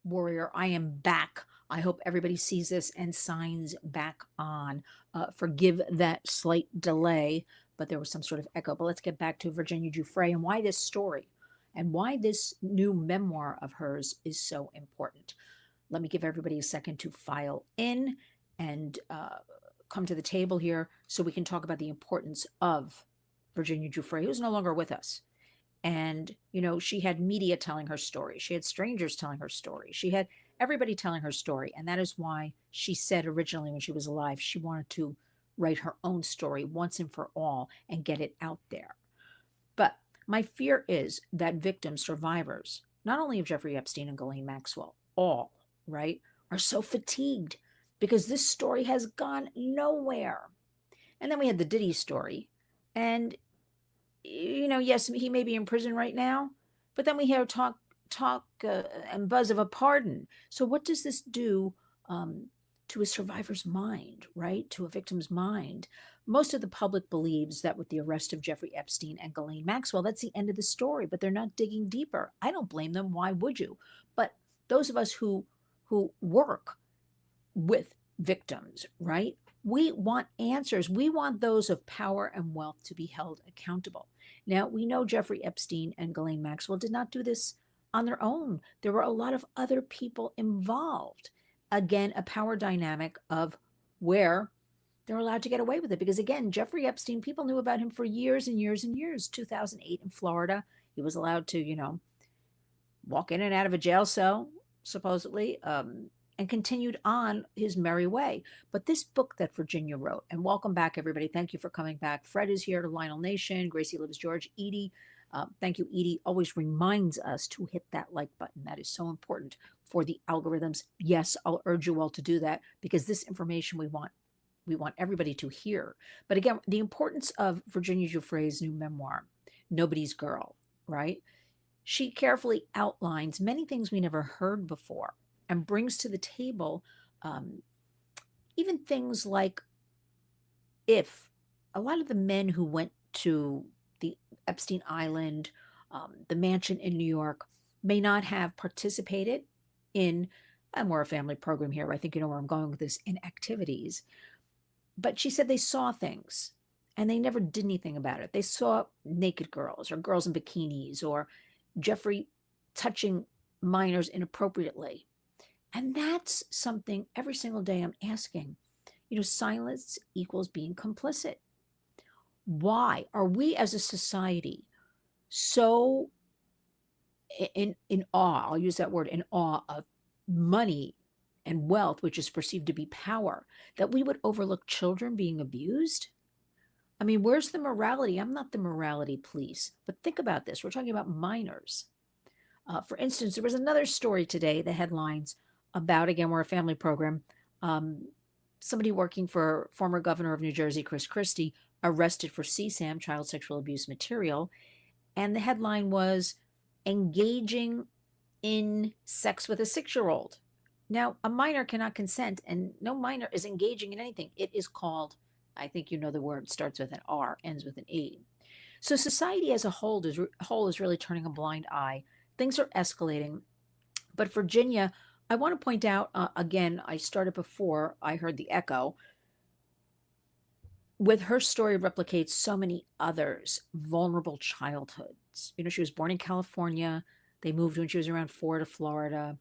warrior. I am back. I hope everybody sees this and signs back on. Forgive that slight delay, but there was some sort of echo. But let's get back to Virginia Giuffre and why this story and why this new memoir of hers is so important. Let me give everybody a second to file in and come to the table here so we can talk about the importance of Virginia Giuffre, who's no longer with us. And, she had media telling her story. She had strangers telling her story. She had everybody telling her story. And that is why she said originally when she was alive, she wanted to write her own story once and for all and get it out there. But my fear is that victims, survivors, not only of Jeffrey Epstein and Ghislaine Maxwell, all, right, are so fatigued because this story has gone nowhere. And then we had the Diddy story. And yes, he may be in prison right now, but then we hear talk and buzz of a pardon. So what does this do to a survivor's mind, right? To a victim's mind? Most of the public believes that with the arrest of Jeffrey Epstein and Ghislaine Maxwell, that's the end of the story, but they're not digging deeper. I don't blame them. Why would you? But those of us who work with victims, right? We want answers. We want those of power and wealth to be held accountable. Now, we know Jeffrey Epstein and Ghislaine Maxwell did not do this on their own. There were a lot of other people involved. Again, a power dynamic of where they're allowed to get away with it. Because again, Jeffrey Epstein, people knew about him for years and years and years. 2008 in Florida, he was allowed to, walk in and out of a jail cell, supposedly. And continued on his merry way. But this book that Virginia wrote, and welcome back, everybody. Thank you for coming back. Fred is here, Lionel Nation, Gracie Lives George, Edie. Thank you, Edie. Always reminds us to hit that like button. That is so important for the algorithms. Yes, I'll urge you all to do that because this information we want everybody to hear. But again, the importance of Virginia Giuffre's new memoir, Nobody's Girl, right? She carefully outlines many things we never heard before and brings to the table even things like if a lot of the men who went to the Epstein Island, the mansion in New York, may not have participated in a more family program here. I think you know where I'm going with this in activities. But she said they saw things and they never did anything about it. They saw naked girls or girls in bikinis or Jeffrey touching minors inappropriately. And that's something every single day I'm asking. Silence equals being complicit. Why are we as a society so in awe? I'll use that word, in awe of money and wealth, which is perceived to be power, that we would overlook children being abused? I mean, where's the morality? I'm not the morality police, but think about this. We're talking about minors. For instance, there was another story today, the headlines about, again, we're a family program, somebody working for former governor of New Jersey, Chris Christie, arrested for CSAM, child sexual abuse material. And the headline was engaging in sex with a 6-year-old. Now, a minor cannot consent, and no minor is engaging in anything. It is called, I think you know the word, starts with an R, ends with an E. So society as a whole is really turning a blind eye. Things are escalating. But Virginia, I want to point out, again, I started before I heard the echo. With her story replicates so many others' vulnerable childhoods. She was born in California. They moved when she was around 4 to Florida.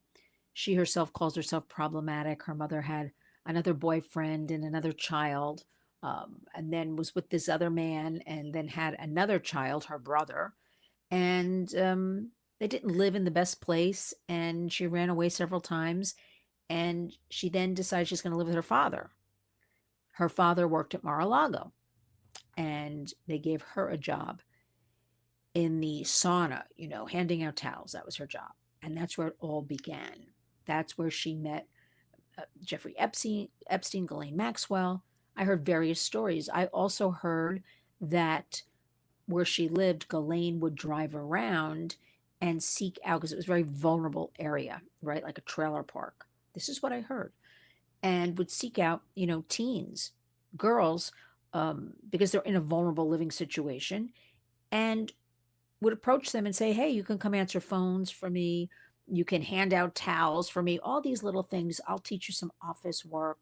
She herself calls herself problematic. Her mother had another boyfriend and another child, and then was with this other man and then had another child, her brother. And they didn't live in the best place, and she ran away several times. And she then decided she's going to live with her father. Her father worked at Mar-a-Lago, and they gave her a job in the sauna, handing out towels. That was her job. And that's where it all began. That's where she met Jeffrey Epstein, Ghislaine Maxwell. I heard various stories. I also heard that where she lived, Ghislaine would drive around and seek out, because it was a very vulnerable area, right? Like a trailer park. This is what I heard. And would seek out, teens, girls, because they're in a vulnerable living situation, and would approach them and say, hey, you can come answer phones for me. You can hand out towels for me, all these little things. I'll teach you some office work.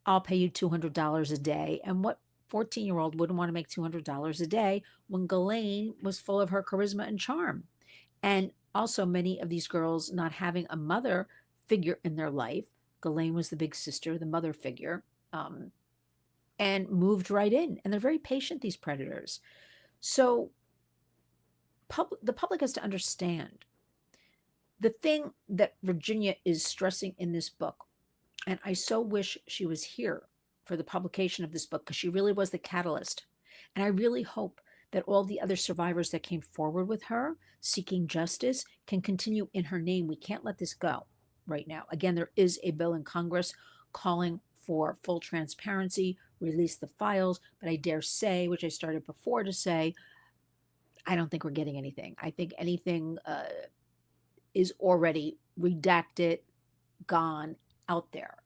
I'll pay you $200 a day. And what 14-year-old wouldn't want to make $200 a day when Ghislaine was full of her charisma and charm? And also, many of these girls not having a mother figure in their life. Ghislaine was the big sister, the mother figure, um, and moved right in. And they're very patient, these predators. So the public has to understand the thing that Virginia is stressing in this book. And I so wish she was here for the publication of this book, because she really was the catalyst. And I really hope that all the other survivors that came forward with her seeking justice can continue in her name. We can't let this go right now. Again, there is a bill in Congress calling for full transparency, release the files. But I dare say, which I started before to say, I don't think we're getting anything. I think anything is already redacted, gone, out there.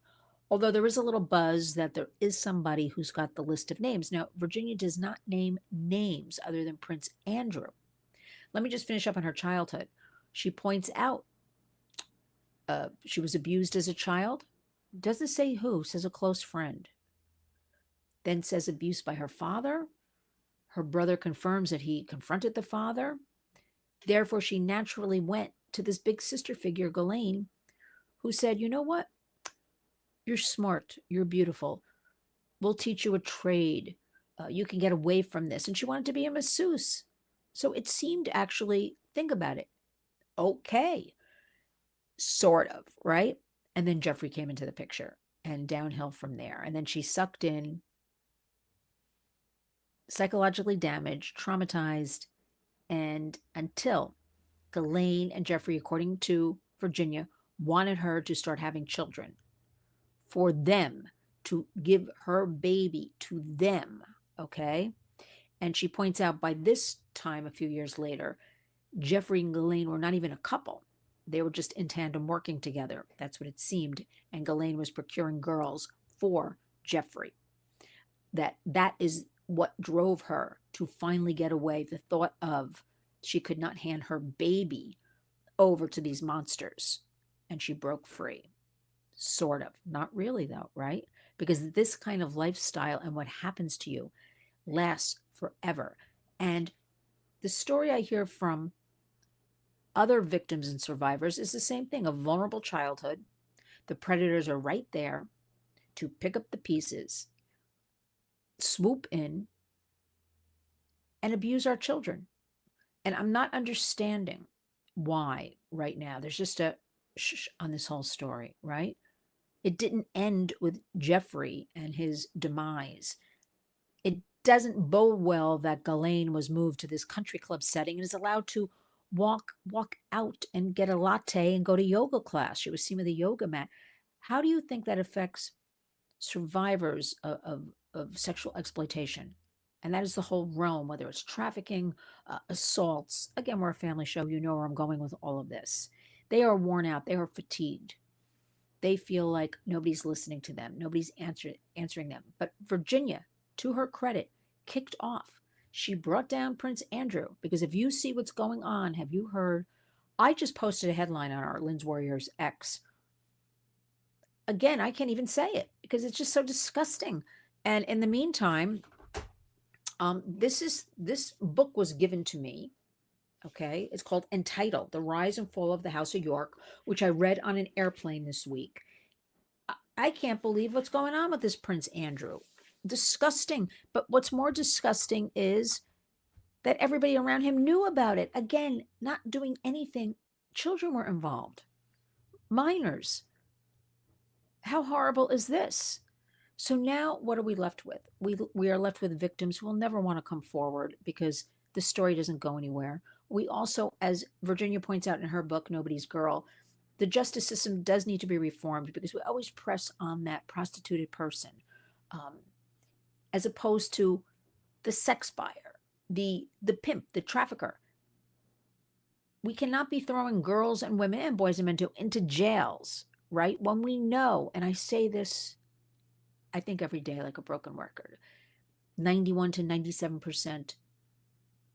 Although there is a little buzz that there is somebody who's got the list of names. Now, Virginia does not name names other than Prince Andrew. Let me just finish up on her childhood. She points out she was abused as a child. Doesn't say who, says a close friend. Then says abuse by her father. Her brother confirms that he confronted the father. Therefore, she naturally went to this big sister figure, Ghislaine, who said, you know what? You're smart. You're beautiful. We'll teach you a trade. You can get away from this. And she wanted to be a masseuse. So it seemed, actually, think about it, okay, sort of, right? And then Jeffrey came into the picture, and downhill from there. And then she sucked in, psychologically damaged, traumatized, and until Ghislaine and Jeffrey, according to Virginia, wanted her to start having children, for them to give her baby to them, okay? And she points out by this time, a few years later, Jeffrey and Ghislaine were not even a couple. They were just in tandem working together. That's what it seemed. And Ghislaine was procuring girls for Jeffrey. That is what drove her to finally get away. The thought of she could not hand her baby over to these monsters. And she broke free. Sort of. Not really, though, right? Because this kind of lifestyle and what happens to you lasts forever. And the story I hear from other victims and survivors is the same thing: a vulnerable childhood. The predators are right there to pick up the pieces, swoop in, and abuse our children. And I'm not understanding why right now. There's just a shh on this whole story, right? It didn't end with Jeffrey and his demise. It doesn't bode well that Ghislaine was moved to this country club setting and is allowed to walk out and get a latte and go to yoga class. She was seen with a yoga mat. How do you think that affects survivors of sexual exploitation? And that is the whole realm, whether it's trafficking, assaults. Again, we're a family show. You know where I'm going with all of this. They are worn out. They are fatigued. They feel like nobody's listening to them. Nobody's answering them. But Virginia, to her credit, kicked off. She brought down Prince Andrew, because if you see what's going on, have you heard? I just posted a headline on our Lynn's Warriors X. Again, I can't even say it because it's just so disgusting. And in the meantime, this book was given to me. Okay, it's called Entitled: The Rise and Fall of the House of York, which I read on an airplane this week. I can't believe what's going on with this Prince Andrew. Disgusting. But what's more disgusting is that everybody around him knew about it. Again, not doing anything. Children were involved. Minors. How horrible is this? So now what are we left with? We are left with victims who will never want to come forward because the story doesn't go anywhere. We also, as Virginia points out in her book, Nobody's Girl, the justice system does need to be reformed because we always press on that prostituted person, as opposed to the sex buyer, the pimp, the trafficker. We cannot be throwing girls and women and boys and men into jails, right? When we know, and I say this, I think every day like a broken record, 91 to 97%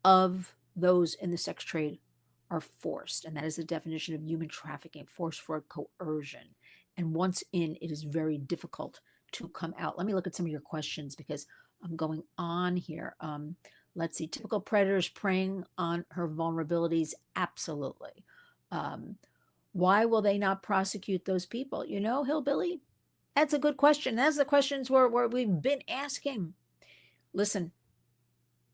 of those in the sex trade are forced. And that is the definition of human trafficking, force, fraud, coercion. And once in, it is very difficult to come out. Let me look at some of your questions because I'm going on here. Let's see. Typical predators preying on her vulnerabilities. Absolutely. Um, why will they not prosecute those people? You know, Hillbilly, that's a good question. That's the questions where we've been asking. Listen,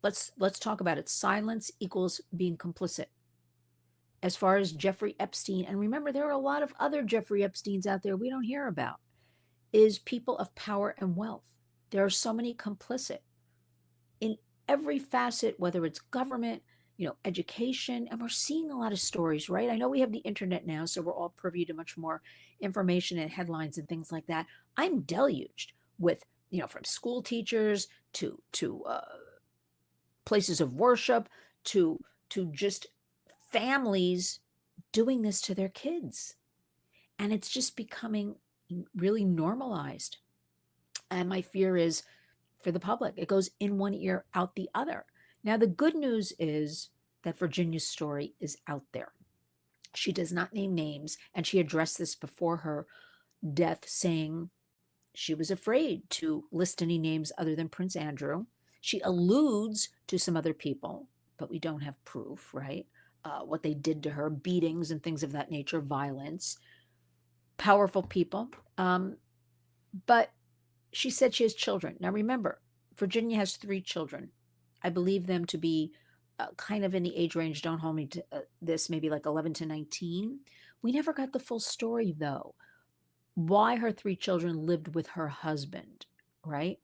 let's talk about it. Silence equals being complicit. As far as Jeffrey Epstein, and remember, there are a lot of other Jeffrey Epsteins out there we don't hear about, is people of power and wealth. There are so many complicit in every facet, whether it's government, education, and we're seeing a lot of stories, right? I know we have the internet now, so we're all privy to much more information and headlines and things like that. I'm deluged with, from school teachers to places of worship to just families doing this to their kids, and it's just becoming really normalized. And my fear is for the public, it goes in one ear out the other. Now the good news is that Virginia's story is out there. She does not name names, and she addressed this before her death, saying she was afraid to list any names other than Prince Andrew. She alludes to some other people, but we don't have proof, right? What they did to her, beatings and things of that nature, violence, powerful people. But she said she has children. Now remember, Virginia has 3 children. I believe them to be kind of in the age range, don't hold me to this, maybe like 11 to 19. We never got the full story, though. Why her 3 children lived with her husband, right?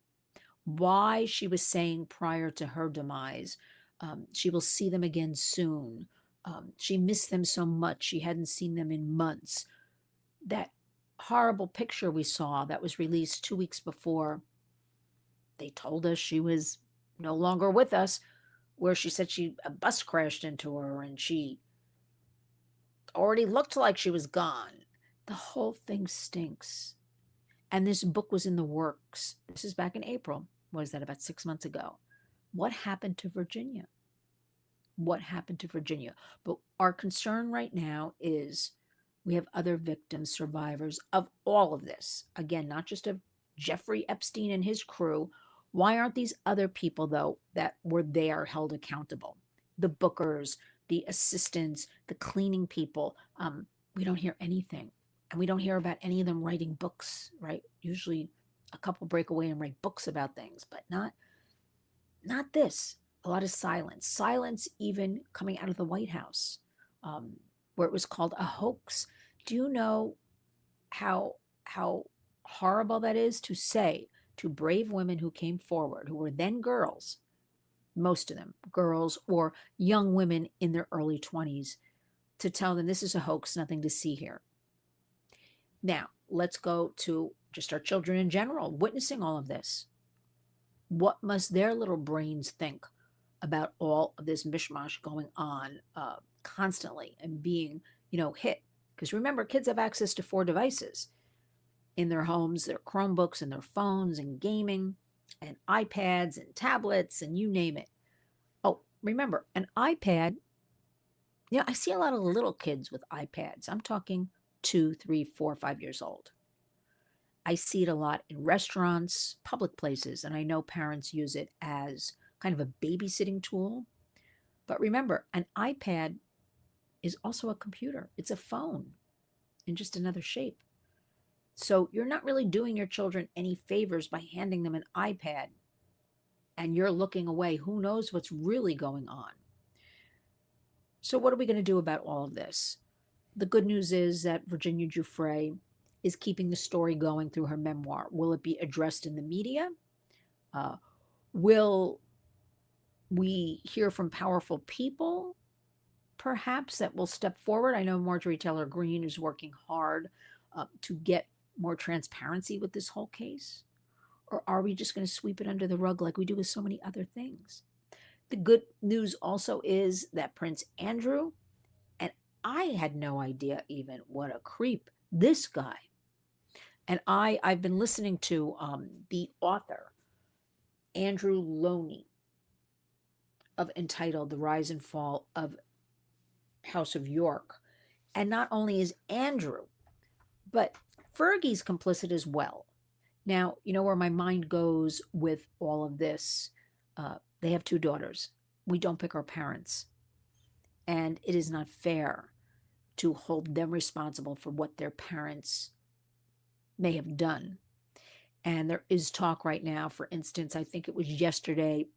Why she was saying prior to her demise, she will see them again soon. She missed them so much. She hadn't seen them in months. That horrible picture we saw that was released 2 weeks before they told us she was no longer with us, where she said a bus crashed into her and she already looked like she was gone. The whole thing stinks. And this book was in the works. This is back in April. What is that, about 6 months ago? What happened to Virginia? What happened to Virginia? But our concern right now is we have other victims, survivors of all of this. Again, not just of Jeffrey Epstein and his crew. Why aren't these other people, though, that were there held accountable? The bookers, the assistants, the cleaning people. We don't hear anything. And we don't hear about any of them writing books, right? Usually a couple break away and write books about things, but not this. A lot of silence. Silence even coming out of the White House, where it was called a hoax. Do you know how horrible that is to say to brave women who came forward, who were then girls, most of them girls or young women in their early 20s, to tell them this is a hoax, nothing to see here. Now, let's go to just our children in general, witnessing all of this. What must their little brains think about all of this mishmash going on constantly and being, hit? Because remember, kids have access to 4 devices in their homes, their Chromebooks and their phones and gaming and iPads and tablets and you name it. Oh, remember, an iPad, I see a lot of little kids with iPads. I'm talking 2, 3, 4, 5 years old. I see it a lot in restaurants, public places, and I know parents use it as kind of a babysitting tool. But remember, an iPad is also a computer. It's a phone in just another shape. So you're not really doing your children any favors by handing them an iPad and you're looking away. Who knows what's really going on? So what are we going to do about all of this? The good news is that Virginia Giuffre is keeping the story going through her memoir. Will it be addressed in the media? Will we hear from powerful people, perhaps, that will step forward? I know Marjorie Taylor Greene is working hard to get more transparency with this whole case. Or are we just going to sweep it under the rug like we do with so many other things? The good news also is that Prince Andrew, and I had no idea even what a creep this guy. And I've been listening to the author, Andrew Loney, of entitled The Rise and Fall of House of York. And not only is Andrew, but Fergie's complicit as well. Now, you know where my mind goes with all of this? They have two daughters. We don't pick our parents. And it is not fair to hold them responsible for what their parents may have done. And there is talk right now, for instance, I think it was yesterday,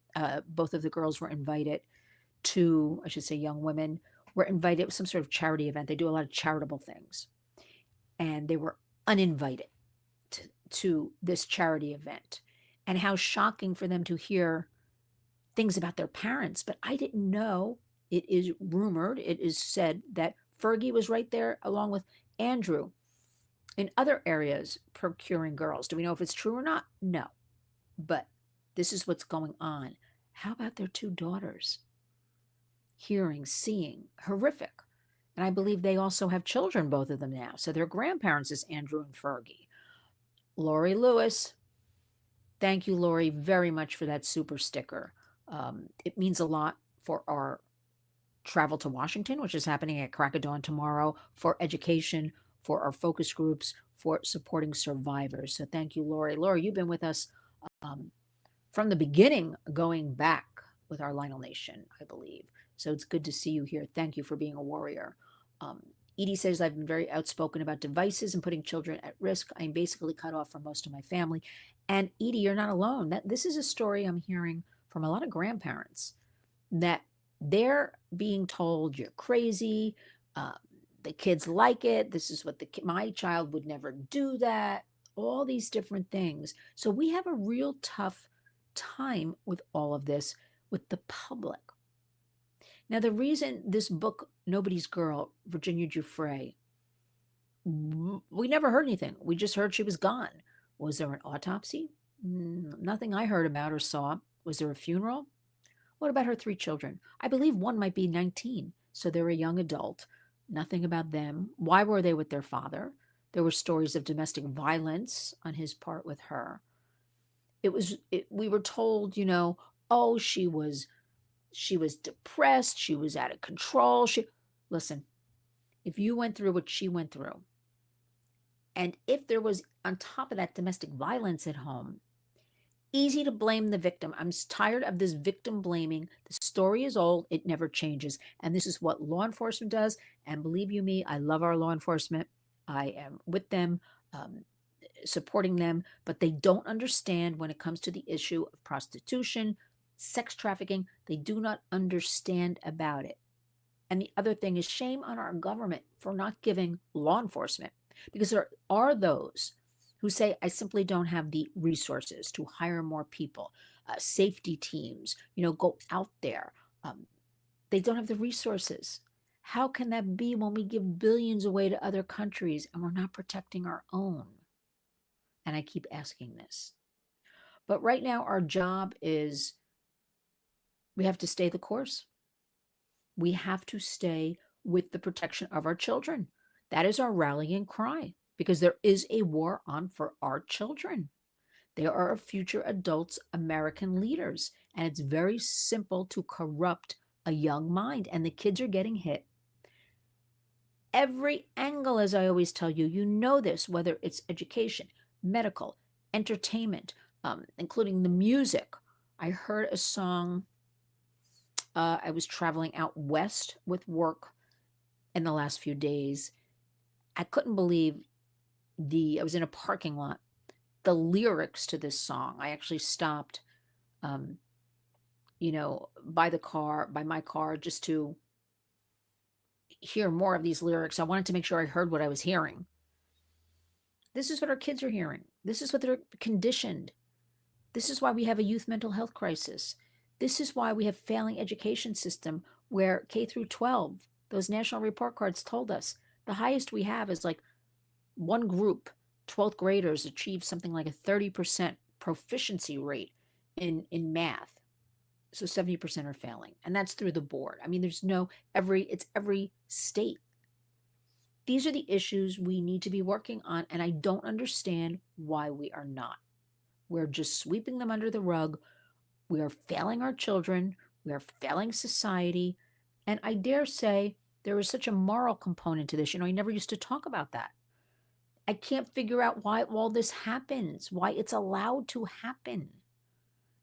both of the girls were invited to, I should say, young women were invited to some sort of charity event. They do a lot of charitable things. And they were uninvited to this charity event. And how shocking for them to hear things about their parents. But I didn't know. It is rumored, it is said that Fergie was right there along with Andrew in other areas procuring girls. Do we know if it's true or not? No. But this is what's going on. How about their two daughters? Hearing, seeing, horrific. And I believe they also have children, both of them now. So their grandparents is Andrew and Fergie. Lori Lewis, thank you, Lori, very much for that super sticker. It means a lot for our travel to Washington, which is happening at crack of dawn tomorrow, for education, for our focus groups, for supporting survivors. So thank you, Lori. Lori, you've been with us um, from the beginning, going back with our Lionel Nation, I believe. So it's good to see you here. Thank you for being a warrior. Edie says, I've been very outspoken about devices and putting children at risk. I'm basically cut off from most of my family. And Edie, you're not alone. This is a story I'm hearing from a lot of grandparents, that they're being told you're crazy. The kids like it. This is what my child would never do that. All these different things. So we have a real tough time with all of this with the public. Now, the reason this book, Nobody's Girl, Virginia Giuffre, we never heard anything. We just heard she was gone. Was there an autopsy? Nothing I heard about or saw. Was there a funeral? What about her three children? I believe one might be 19, so they're a young adult. Nothing about them. Why were they with their father? There were stories of domestic violence on his part with her. We were told, oh, she was depressed, she was out of control. Listen, if you went through what she went through, and if there was on top of that domestic violence at home, easy to blame the victim. I'm tired of this victim blaming. The story is old. It never changes. And this is what law enforcement does. And believe you me, I love our law enforcement. I am with them, supporting them, but they don't understand when it comes to the issue of prostitution, sex trafficking. They do not understand about it. And the other thing is shame on our government for not giving law enforcement, because there are those who say, I simply don't have the resources to hire more people, safety teams, go out there. They don't have the resources. How can that be when we give billions away to other countries and we're not protecting our own? And I keep asking this. But right now, our job is we have to stay the course. We have to stay with the protection of our children. That is our rallying cry, because there is a war on for our children. They are our future adults, American leaders, and it's very simple to corrupt a young mind, and the kids are getting hit. Every angle, as I always tell you, you know this, whether it's education, medical, entertainment, including the music. I heard a song, I was traveling out west with work in the last few days. I couldn't believe I was in a parking lot, the lyrics to this song. I actually stopped, by my car, just to hear more of these lyrics. I wanted to make sure I heard what I was hearing. This is what our kids are hearing. This is what they're conditioned. This is why we have a youth mental health crisis. This is why we have failing education system where K through 12, those national report cards told us the highest we have is like one group, 12th graders achieve something like a 30% proficiency rate in math. So 70% are failing. And that's through the board. I mean, it's every state. These are the issues we need to be working on. And I don't understand why we are not. We're just sweeping them under the rug. We are failing our children. We are failing society. And I dare say There is such a moral component to this. I never used to talk about that. I can't figure out why all this happens, why it's allowed to happen.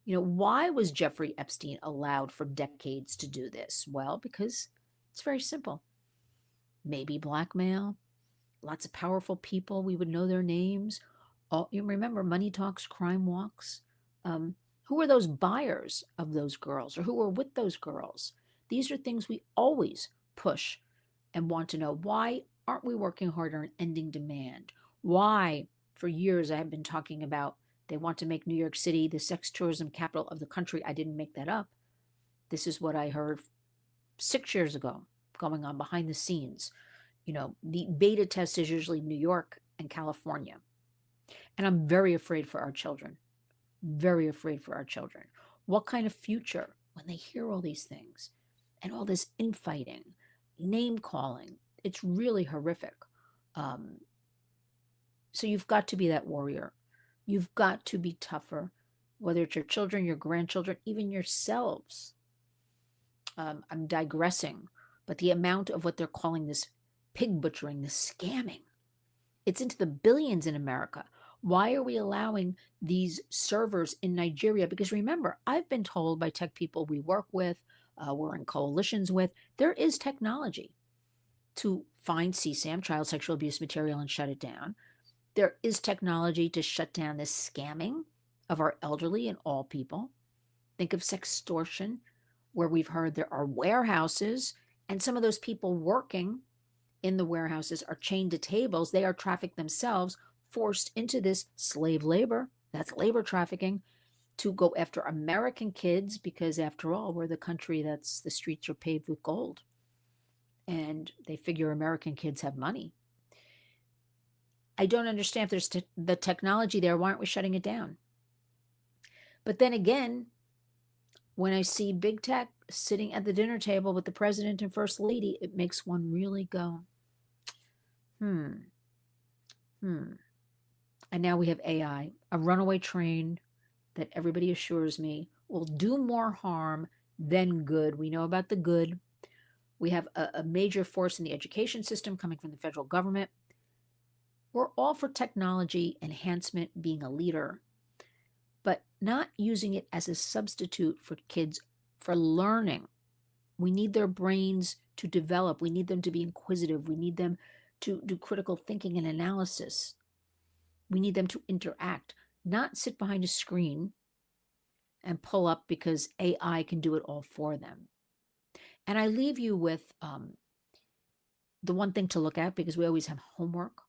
Why was Jeffrey Epstein allowed for decades to do this? Well, because it's very simple. Maybe blackmail, lots of powerful people. We would know their names. You remember Money Talks, Crime Walks? Who were those buyers of those girls or who were with those girls? These are things we always push and want to know. Why aren't we working harder on ending demand? Why, for years, I have been talking about they want to make New York City the sex tourism capital of the country. I didn't make that up. This is what I heard 6 years ago going on behind the scenes. The beta test is usually New York and California. And I'm very afraid for our children. Very afraid for our children. What kind of future when they hear all these things and all this infighting, name calling? It's really horrific. So you've got to be that warrior. You've got to be tougher, whether it's your children, your grandchildren, even yourselves. I'm digressing, but the amount of what they're calling this pig butchering, this scamming, it's into the billions in America. Why are we allowing these servers in Nigeria? Because remember, I've been told by tech people we work with, we're in coalitions with, there is technology to find CSAM, child sexual abuse material, and shut it down. There is technology to shut down this scamming of our elderly and all people. Think of sextortion, where we've heard there are warehouses, and some of those people working in the warehouses are chained to tables. They are trafficked themselves, forced into this slave labor. That's labor trafficking, to go after American kids, because after all, we're the country that's the streets are paved with gold. And they figure American kids have money. I don't understand if there's the technology there. Why aren't we shutting it down? But then again, when I see big tech sitting at the dinner table with the president and first lady, it makes one really go, And now we have AI, a runaway train that everybody assures me will do more harm than good. We know about the good. We have a major force in the education system coming from the federal government. We're all for technology enhancement, being a leader, but not using it as a substitute for kids for learning. We need their brains to develop. We need them to be inquisitive. We need them to do critical thinking and analysis. We need them to interact, not sit behind a screen and pull up because AI can do it all for them. And I leave you with the one thing to look at, because we always have homework.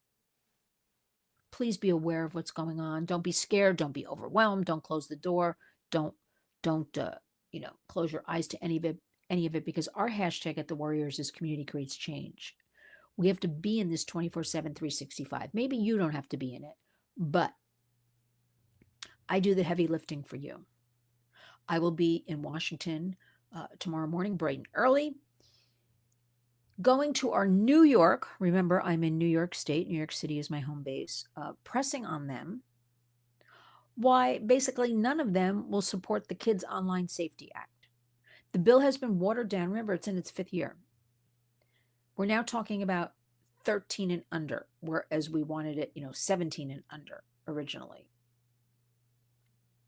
Please be aware of what's going on. Don't be scared. Don't be overwhelmed. Don't close the door. Don't close your eyes to any of it, because our hashtag at The Warriors is community creates change. We have to be in this 24/7, 365. Maybe you don't have to be in it, but I do the heavy lifting for you. I will be in Washington tomorrow morning, bright and early, going to our New York. Remember, I'm in New York State. New York City is my home base. Pressing on them why basically none of them will support the Kids Online Safety Act. The bill has been watered down. Remember, it's in its 5th year. We're now talking about 13 and under, whereas we wanted it, 17 and under originally.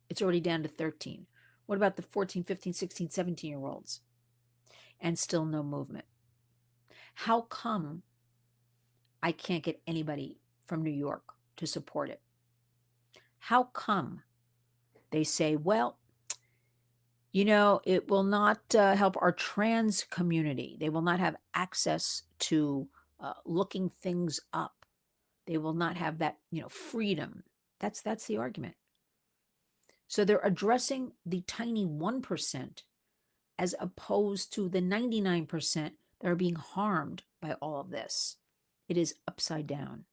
It's already down to 13. What about the 14, 15, 16, 17-year-olds? And still no movement. How come I can't get anybody from New York to support it? How come they say, well, it will not help our trans community. They will not have access to looking things up. They will not have that, freedom. That's the argument. So they're addressing the tiny 1% as opposed to the 99% that are being harmed by all of this. It is upside down.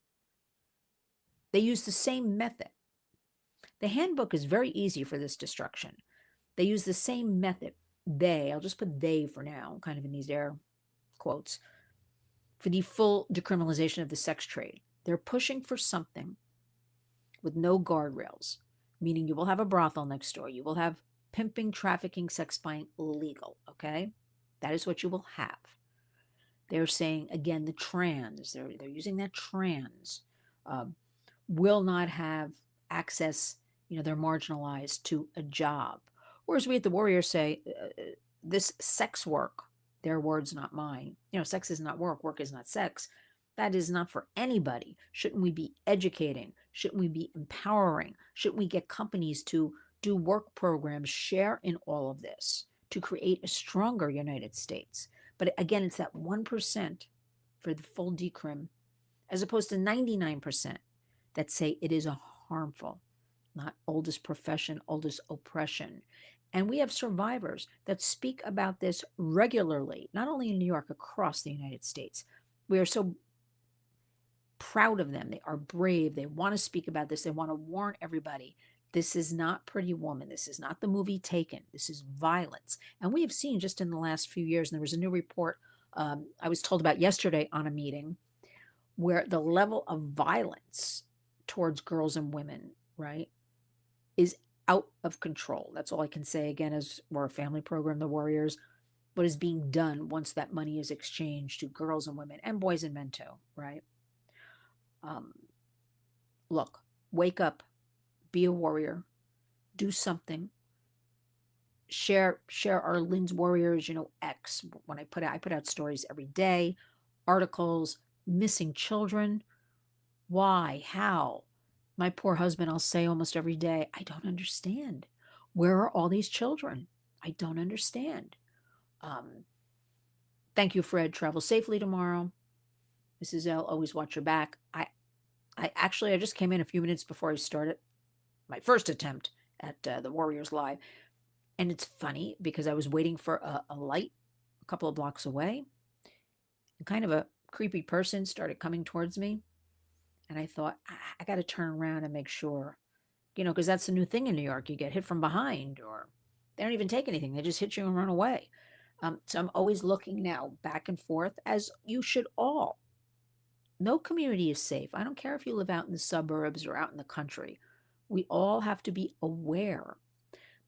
They use the same method. The handbook is very easy for this destruction. They use the same method. I'll just put they for now, kind of in these air quotes, for the full decriminalization of the sex trade. They're pushing for something with no guardrails, meaning you will have a brothel next door. You will have pimping, trafficking, sex buying legal, okay? That is what you will have. They're saying, again, the trans, they're using that trans, uh, will not have access, they're marginalized to a job. Whereas we at the Warrior say, this sex work, their words, not mine, sex is not work, work is not sex. That is not for anybody. Shouldn't we be educating? Shouldn't we be empowering? Shouldn't we get companies to do work programs, share in all of this to create a stronger United States? But again, it's that 1% for the full decrim, as opposed to 99% that say it is a harmful, not oldest profession, oldest oppression. And we have survivors that speak about this regularly, not only in New York, across the United States. We are so proud of them. They are brave. They want to speak about this. They want to warn everybody. This is not Pretty Woman. This is not the movie Taken. This is violence. And we have seen just in the last few years, and there was a new report I was told about yesterday on a meeting, where the level of violence towards girls and women, right, is out of control. That's all I can say. Again, as we're a family program, the Warriors, what is being done once that money is exchanged to girls and women and boys and men too, right? Um, Look, wake up, be a warrior, do something. Share our Lynn's Warriors, X. When I put out stories every day, articles, missing children. Why? How? My poor husband, I'll say almost every day, I don't understand. Where are all these children? I don't understand. Thank you, Fred. Travel safely tomorrow. Mrs. L, always watch your back. I just came in a few minutes before I started my first attempt at the Warriors Live. And it's funny because I was waiting for a light a couple of blocks away. And kind of a creepy person started coming towards me. And I thought, I got to turn around and make sure, because that's the new thing in New York. You get hit from behind, or they don't even take anything. They just hit you and run away. So I'm always looking now back and forth, as you should all. No community is safe. I don't care if you live out in the suburbs or out in the country. We all have to be aware.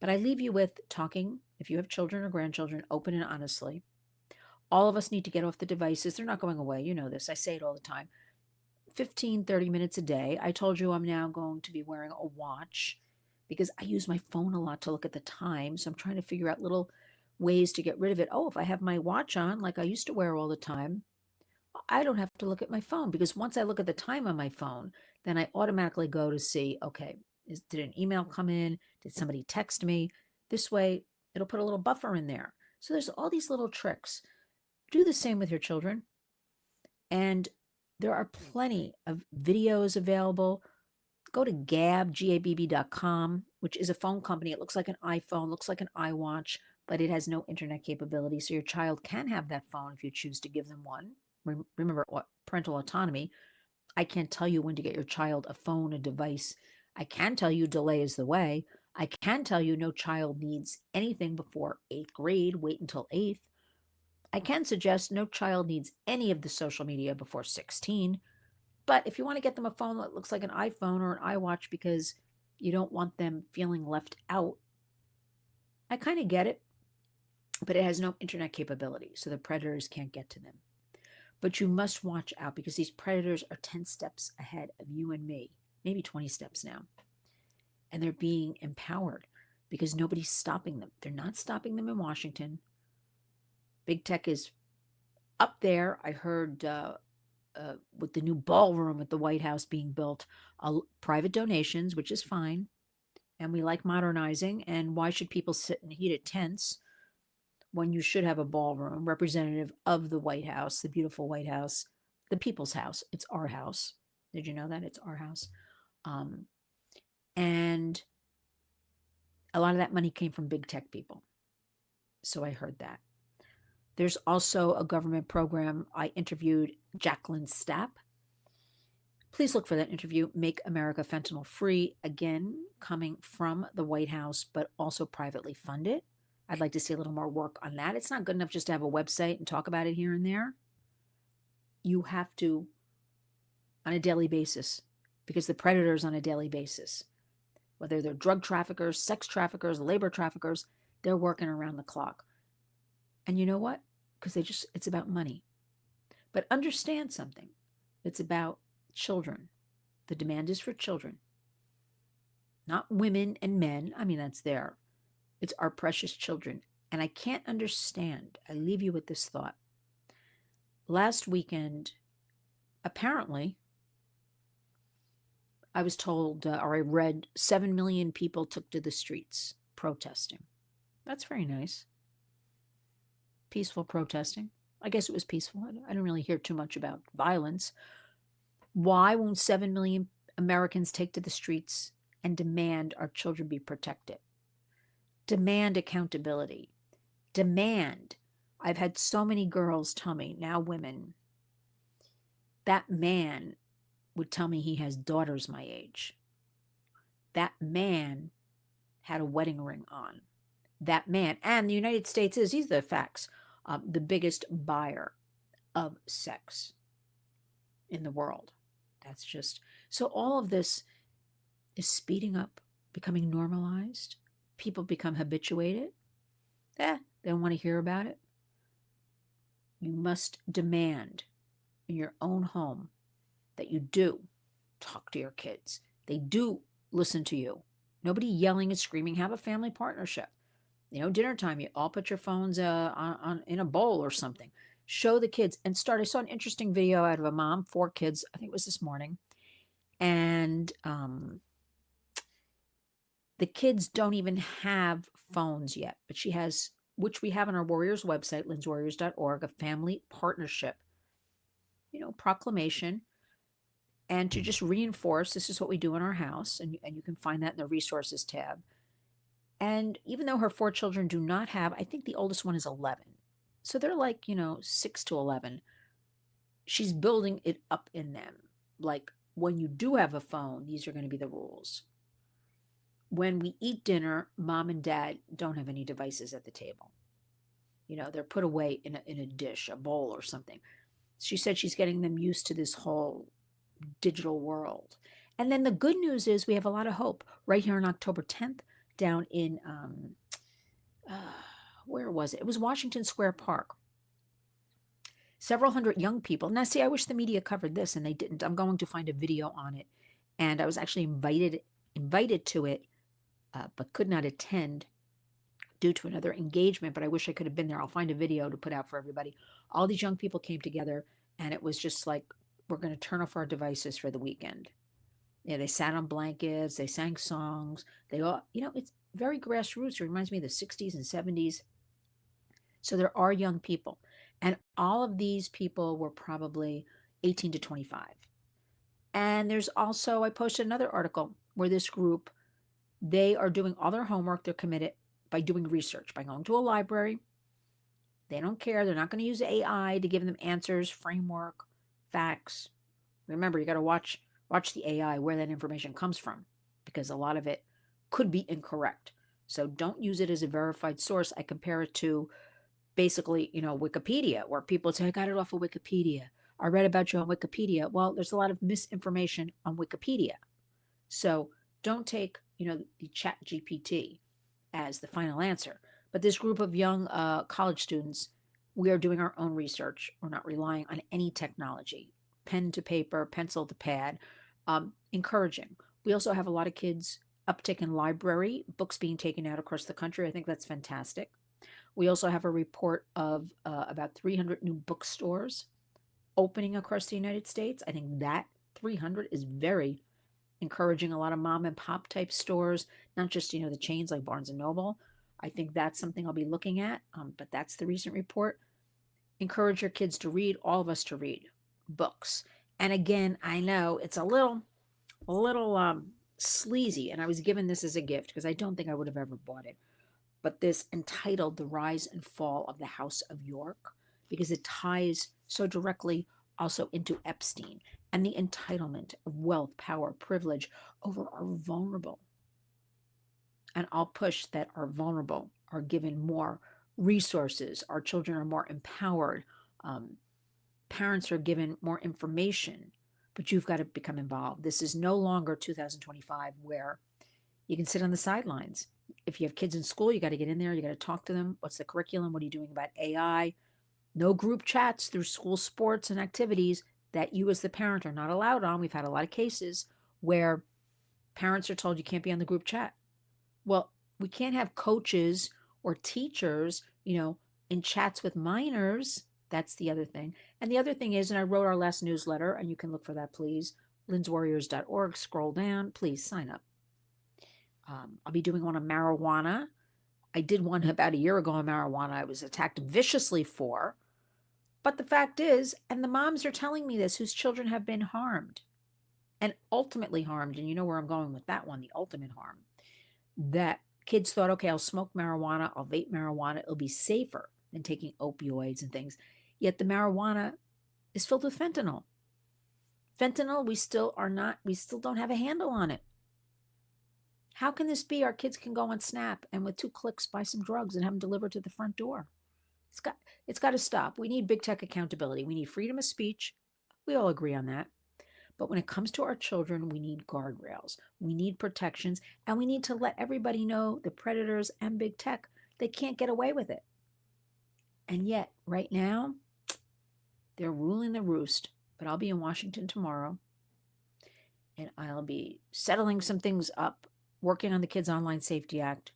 But I leave you with talking, if you have children or grandchildren, open and honestly. All of us need to get off the devices. They're not going away. You know this. I say it all the time. 15, 30 minutes a day. I told you I'm now going to be wearing a watch because I use my phone a lot to look at the time. So I'm trying to figure out little ways to get rid of it. Oh, if I have my watch on, like I used to wear all the time, I don't have to look at my phone, because once I look at the time on my phone, then I automatically go to see, okay, did an email come in? Did somebody text me? This way, it'll put a little buffer in there. So there's all these little tricks. Do the same with your children. And there are plenty of videos available. Go to gabb.com, which is a phone company. It looks like an iPhone, looks like an iWatch, but it has no internet capability. So your child can have that phone if you choose to give them one. Remember what parental autonomy. I can't tell you when to get your child a phone, a device. I can tell you delay is the way. I can tell you no child needs anything before 8th grade. Wait until 8th. I can suggest no child needs any of the social media before 16. But if you want to get them a phone that looks like an iPhone or an iWatch because you don't want them feeling left out, I kind of get it. But it has no internet capability, so the predators can't get to them. But you must watch out, because these predators are 10 steps ahead of you and me, maybe 20 steps now. And they're being empowered because nobody's stopping them. They're not stopping them in Washington. Big tech is up there. I heard with the new ballroom at the White House being built, private donations, which is fine. And we like modernizing. And why should people sit in heated tents when you should have a ballroom representative of the White House, the beautiful White House, the people's house? It's our house. Did you know that? It's our house. And a lot of that money came from big tech people. So I heard that. There's also a government program. I interviewed Jacqueline Stapp. Please look for that interview, Make America Fentanyl Free, again, coming from the White House, but also privately funded. I'd like to see a little more work on that. It's not good enough just to have a website and talk about it here and there. You have to, on a daily basis, because the predators on a daily basis, whether they're drug traffickers, sex traffickers, labor traffickers, they're working around the clock. And you know what? Because it's about money. But understand something. It's about children. The demand is for children, not women and men. I mean, that's there. It's our precious children. And I can't understand. I leave you with this thought. Last weekend, apparently, I was told, or I read, 7 million people took to the streets protesting. That's very nice. Peaceful protesting. I guess it was peaceful. I didn't really hear too much about violence. Why won't 7 million Americans take to the streets and demand our children be protected? Demand accountability. Demand. I've had so many girls tell me, now women, that man would tell me he has daughters my age. That man had a wedding ring on. That man, and the United States is, these are the facts, the biggest buyer of sex in the world. That's just, so all of this is speeding up, becoming normalized. People become habituated. They don't want to hear about it. You must demand in your own home that you do talk to your kids. They do listen to you. Nobody yelling and screaming. Have a family partnership. Dinner time, you all put your phones on in a bowl or something. Show the kids and start. I saw an interesting video out of a mom, 4 kids. I think it was this morning. And the kids don't even have phones yet, but she has, which we have on our Warriors website, linswarriors.org, a family partnership, proclamation. And to just reinforce, this is what we do in our house. And you can find that in the resources tab. And even though her 4 children do not have, I think the oldest one is 11. So they're like, 6 to 11. She's building it up in them. Like, when you do have a phone, these are going to be the rules. When we eat dinner, mom and dad don't have any devices at the table. They're put away in a dish, a bowl or something. She said she's getting them used to this whole digital world. And then the good news is we have a lot of hope. Right here on October 10th, down in, where was it? It was Washington Square Park. Several hundred young people. Now, see, I wish the media covered this, and they didn't. I'm going to find a video on it. And I was actually invited to it, but could not attend due to another engagement, but I wish I could have been there. I'll find a video to put out for everybody. All these young people came together, and it was just like, we're going to turn off our devices for the weekend. They sat on blankets, they sang songs, they all, it's very grassroots. It reminds me of the 60s and 70s. So there are young people, and all of these people were probably 18 to 25. And there's also, I posted another article where this group, they are doing all their homework, they're committed by doing research, by going to a library. They don't care. They're not going to use AI to give them answers, framework, facts. Remember, you got to watch the AI, where that information comes from, because a lot of it could be incorrect. So don't use it as a verified source. I compare it to basically, Wikipedia, where people say, I got it off of Wikipedia. I read about you on Wikipedia. Well, there's a lot of misinformation on Wikipedia. So don't take, the chat GPT as the final answer. But this group of young college students, we are doing our own research. We're not relying on any technology. Pen to paper, pencil to pad, encouraging. We also have a lot of kids uptick in library, books being taken out across the country. I think that's fantastic. We also have a report of about 300 new bookstores opening across the United States. I think that 300 is very encouraging. A lot of mom and pop type stores, not just, the chains like Barnes and Noble. I think that's something I'll be looking at, but that's the recent report. Encourage your kids to read, all of us to read books. And again, I know it's a little sleazy, and I was given this as a gift because I don't think I would have ever bought it. But this, entitled The Rise and Fall of the House of York, because it ties so directly also into Epstein and the entitlement of wealth, power, privilege over our vulnerable. And I'll push that our vulnerable are given more resources. Our children are more empowered. Parents are given more information, but you've got to become involved. This is no longer 2025 where you can sit on the sidelines. If you have kids in school, you got to get in there. You got to talk to them. What's the curriculum? What are you doing about AI? No group chats through school sports and activities that you as the parent are not allowed on. We've had a lot of cases where parents are told you can't be on the group chat. Well, we can't have coaches or teachers, in chats with minors. That's the other thing. And the other thing is, and I wrote our last newsletter, and you can look for that, please. linswarriors.org, scroll down, please sign up. I'll be doing one on marijuana. I did one about a year ago on marijuana. I was attacked viciously for. But the fact is, and the moms are telling me this, whose children have been harmed and ultimately harmed, and you know where I'm going with that one, the ultimate harm, that kids thought, okay, I'll smoke marijuana, I'll vape marijuana, it'll be safer than taking opioids and things. Yet the marijuana is filled with fentanyl. Fentanyl, we still don't have a handle on it. How can this be? Our kids can go on Snap and with 2 clicks buy some drugs and have them delivered to the front door. It's got to stop. We need big tech accountability. We need freedom of speech. We all agree on that. But when it comes to our children, we need guardrails. We need protections, and we need to let everybody know, the predators and big tech, they can't get away with it. And yet, right now, they're ruling the roost. But I'll be in Washington tomorrow, and I'll be settling some things up, working on the Kids Online Safety Act.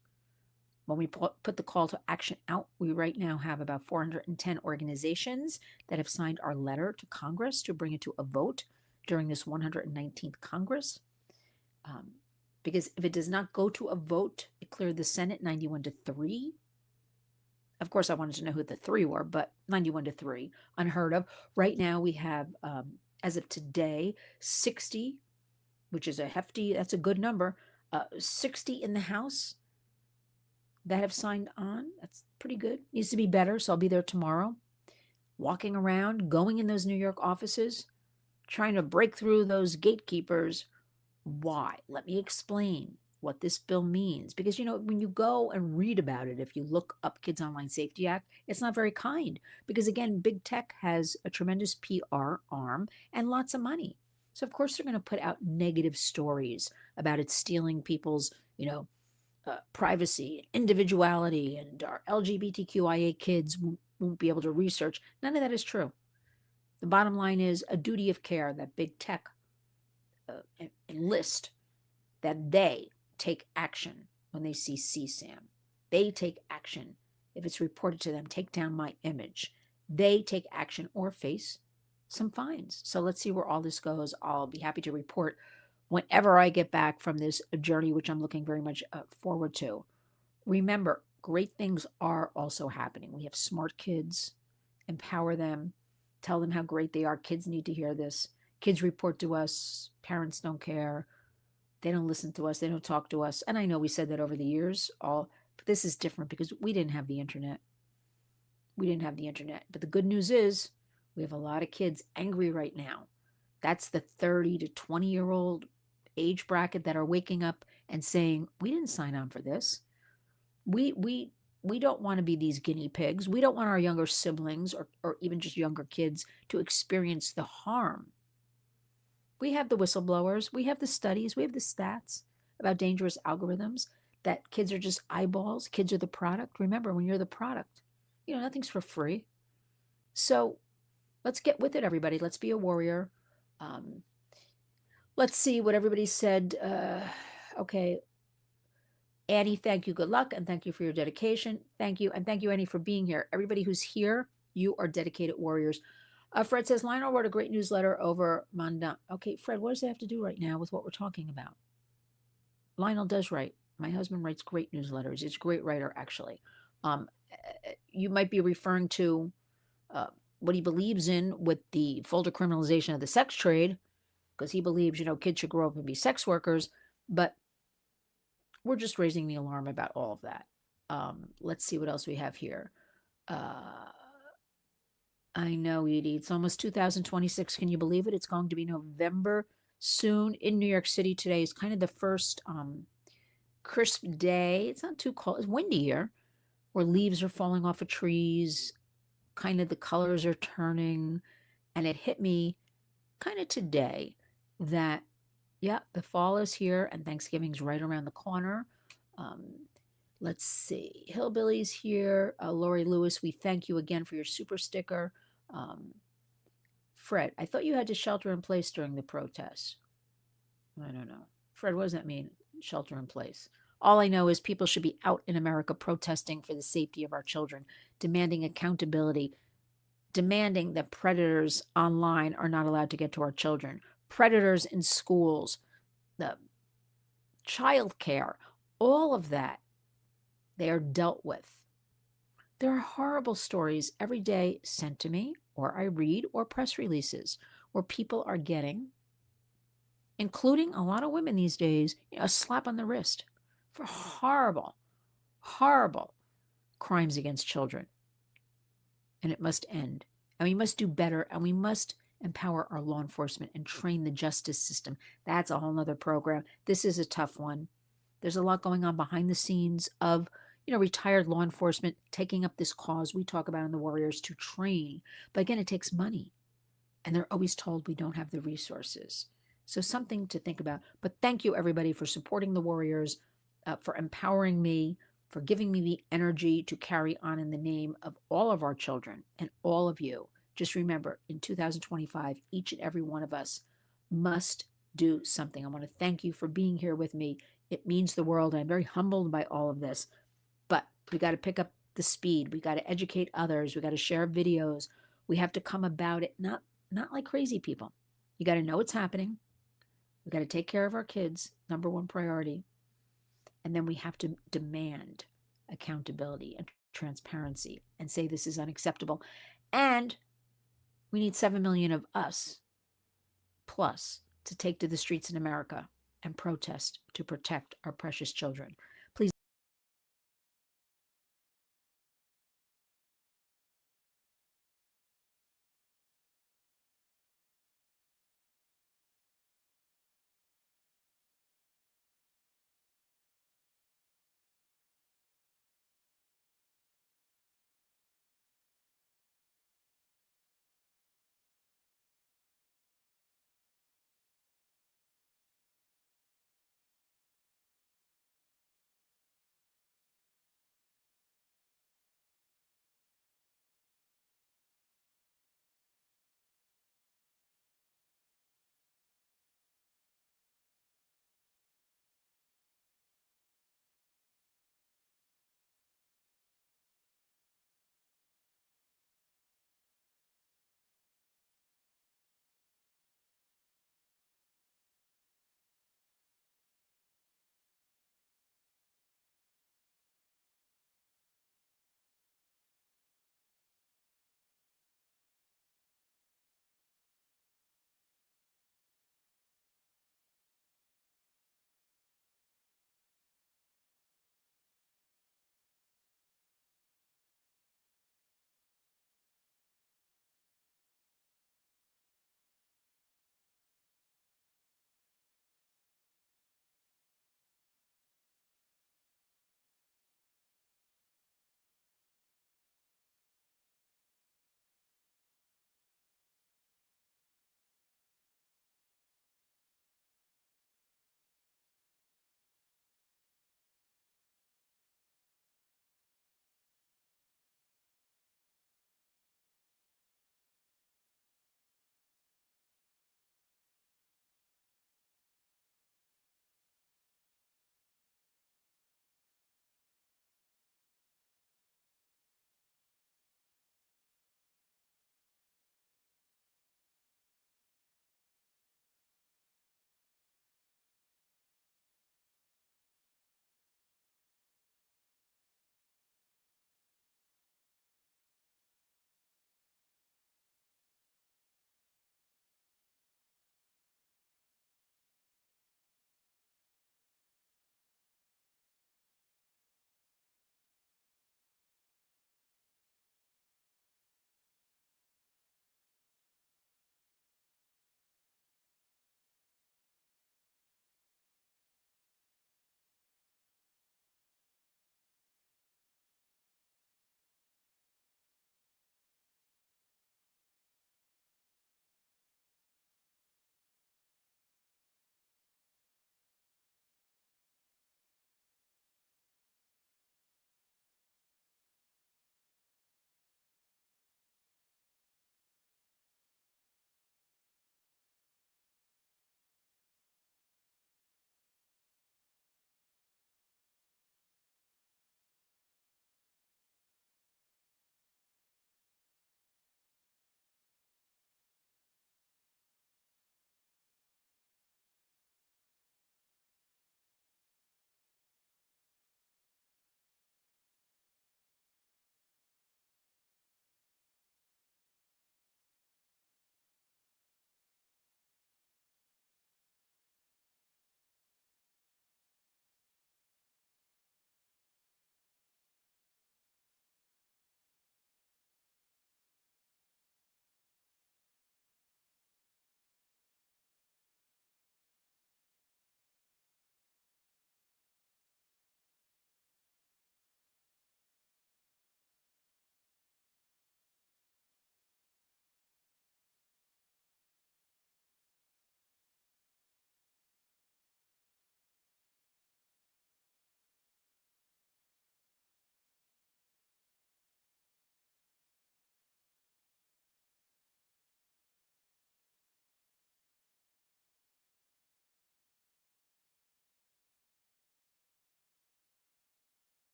When we put the call to action out, we right now have about 410 organizations that have signed our letter to Congress to bring it to a vote during this 119th Congress. Because if it does not go to a vote, it cleared the Senate 91-3. Of course, I wanted to know who the 3 were, but 91-3, unheard of. Right now we have, as of today, 60, which is that's a good number, 60 in the House that have signed on. That's pretty good. Needs to be better, so I'll be there tomorrow, walking around, going in those New York offices, trying to break through those gatekeepers. Why? Let me explain what this bill means. Because, when you go and read about it, if you look up Kids Online Safety Act, it's not very kind. Because, again, big tech has a tremendous PR arm and lots of money. So, of course, they're going to put out negative stories about it stealing people's, privacy, individuality, and our LGBTQIA kids won't be able to research. None of that is true. The bottom line is a duty of care that big tech enlist, that they take action when they see CSAM. They take action if it's reported to them, take down my image. They take action or face some fines. So let's see where all this goes. I'll be happy to report whenever I get back from this journey, which I'm looking very much forward to. Remember, great things are also happening. We have smart kids. Empower them. Tell them how great they are. Kids need to hear this. Kids report to us. Parents don't care. They don't listen to us. They don't talk to us. And I know we said that over the years, but this is different because we didn't have the internet. But the good news is we have a lot of kids angry right now. That's the 30 to 20-year-old age bracket that are waking up and saying, we didn't sign on for this. We don't want to be these guinea pigs. We don't want our younger siblings or even just younger kids to experience the harm. We have the whistleblowers. We have the studies. We have the stats about dangerous algorithms, that kids are just eyeballs. Kids are the product. Remember, when you're the product, nothing's for free. So let's get with it, everybody. Let's be a warrior. Let's see what everybody said. Okay. Annie, thank you. Good luck. And thank you for your dedication. Thank you. And thank you, Annie, for being here. Everybody who's here, you are dedicated warriors. Fred says, Lionel wrote a great newsletter over Mandan. Okay, Fred, what does that have to do right now with what we're talking about? Lionel does write. My husband writes great newsletters. He's a great writer, actually. You might be referring to what he believes in with the full decriminalization of the sex trade, because he believes, kids should grow up and be sex workers. But we're just raising the alarm about all of that. Let's see what else we have here. I know, Edie. It's almost 2026. Can you believe it? It's going to be November soon in New York City. Today is kind of the first crisp day. It's not too cold. It's windy here, where leaves are falling off of trees. Kind of the colors are turning. And it hit me kind of today that, yeah, the fall is here and Thanksgiving's right around the corner. Let's see. Hillbillies here. Lori Lewis, we thank you again for your super sticker. Um, Fred, I thought you had to shelter in place during the protests. I don't know. Fred, what does that mean? Shelter in place. All I know is people should be out in America protesting for the safety of our children, demanding accountability, demanding that predators online are not allowed to get to our children, predators in schools, the child care, all of that, they are dealt with. There are horrible stories every day sent to me, or I read, or press releases where people are getting, including a lot of women these days, a slap on the wrist for horrible, horrible crimes against children. And it must end. And we must do better, and we must empower our law enforcement and train the justice system. That's a whole nother program. This is a tough one. There's a lot going on behind the scenes of, retired law enforcement taking up this cause we talk about in the Warriors to train. But again, it takes money. And they're always told we don't have the resources. So something to think about. But thank you, everybody, for supporting the Warriors, for empowering me, for giving me the energy to carry on in the name of all of our children and all of you. Just remember, in 2025, each and every one of us must do something. I want to thank you for being here with me. It means the world. I'm very humbled by all of this. But we got to pick up the speed. We got to educate others. We got to share videos. We have to come about it not like crazy people. You got to know what's happening. We got to take care of our kids, number one priority. And then we have to demand accountability and transparency and say this is unacceptable. And we need 7 million of us plus to take to the streets in America and protest to protect our precious children.